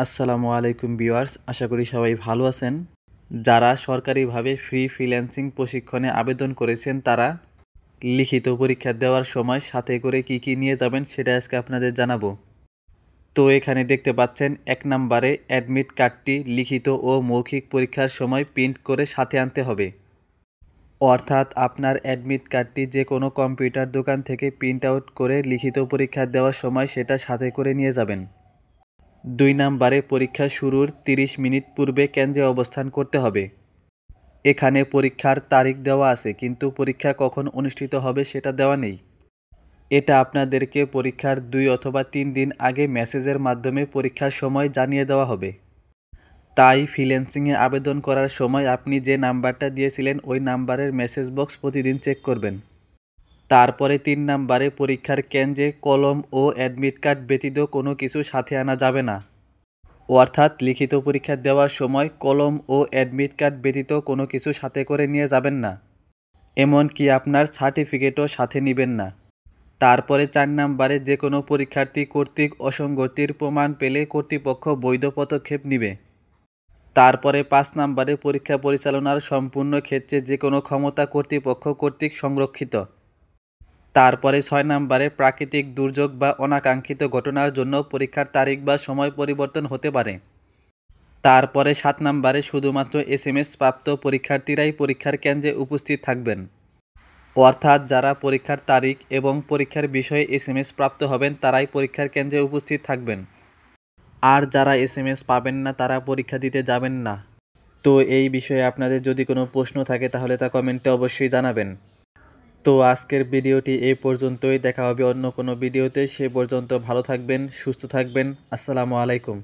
আসসালামু আলাইকুম ভিউয়ার্স, আশা করি সবাই ভালো আছেন। যারা সরকারিভাবে ফ্রিল্যান্সিং প্রশিক্ষণে আবেদন করেছেন তারা লিখিত পরীক্ষা দেওয়ার সময় সাথে করে কি কি নিয়ে যাবেন সেটা আজকে আপনাদের জানাবো। তো এখানে দেখতে পাচ্ছেন 1 নম্বরে অ্যাডমিট কার্ডটি লিখিত ও মৌখিক পরীক্ষার সময় প্রিন্ট করে সাথে আনতে হবে। অর্থাৎ আপনার অ্যাডমিট কার্ডটি যে কোনো কম্পিউটার দোকান থেকে প্রিন্ট আউট করে লিখিত পরীক্ষা দেওয়ার সময় সেটা সাথে করে নিয়ে যাবেন। 2 নম্বরে পরীক্ষা শুরুর 30 মিনিট পূর্বে কেন্দ্রে অবস্থান করতে হবে। এখানে পরীক্ষার তারিখ দেওয়া আছে কিন্তু পরীক্ষা কখন অনুষ্ঠিত হবে সেটা দেওয়া নেই। এটা আপনাদেরকে পরীক্ষার 2 অথবা 3 দিন আগে মেসেজের মাধ্যমে পরীক্ষার সময় জানিয়ে দেওয়া হবে। তাই ফ্রিল্যান্সিংয়ে আবেদন করার সময় আপনি যে নাম্বারটা দিয়েছিলেন ওই নাম্বারের মেসেজ বক্স প্রতিদিন চেক করবেন। তারপরে 3 নম্বরে পরীক্ষার কেন্দ্রে কলম ও অ্যাডমিট কার্ড ব্যতীত কোনো কিছু সাথে আনা যাবে না। অর্থাৎ লিখিত পরীক্ষা দেওয়ার সময় কলম ও অ্যাডমিট কার্ড ব্যতীত কোনো কিছু সাথে করে নিয়ে যাবেন না, এমনকি আপনার সার্টিফিকেটও সাথে নেবেন না। তারপরে 4 নম্বরে যে কোনো পরীক্ষার্থী কর্তৃক অসঙ্গতির প্রমাণ পেলে কর্তৃপক্ষ বৈধ পদক্ষেপ নেবে। তারপরে 5 নম্বরে পরীক্ষা পরিচালনার সম্পূর্ণ ক্ষেত্রে যে কোনো ক্ষমতা কর্তৃপক্ষ কর্তৃক সংরক্ষিত। তারপরে 6 নম্বরে প্রাকৃতিক দুর্যোগ বা অনাকাঙ্ক্ষিত ঘটনার জন্য পরীক্ষার তারিখ বা সময় পরিবর্তন হতে পারে। তারপরে 7 নম্বরে শুধুমাত্র SMS প্রাপ্ত পরীক্ষার্থীরাই পরীক্ষার কেন্দ্রে উপস্থিত থাকবেন। অর্থাৎ যারা পরীক্ষার তারিখ এবং পরীক্ষার বিষয়ে SMS প্রাপ্ত হবেন তারাই পরীক্ষার কেন্দ্রে উপস্থিত থাকবেন। আর যারা SMS পাবেন না তারা পরীক্ষা দিতে যাবেন না। তো এই বিষয়ে আপনাদের যদি কোনো প্রশ্ন থাকে তাহলে তা কমেন্টে অবশ্যই জানাবেন। তো আজকের ভিডিওটি এই পর্যন্তই, দেখা হবে অন্য কোনো ভিডিওতে। সে পর্যন্ত ভালো থাকবেন, সুস্থ থাকবেন। আসসালামু আলাইকুম।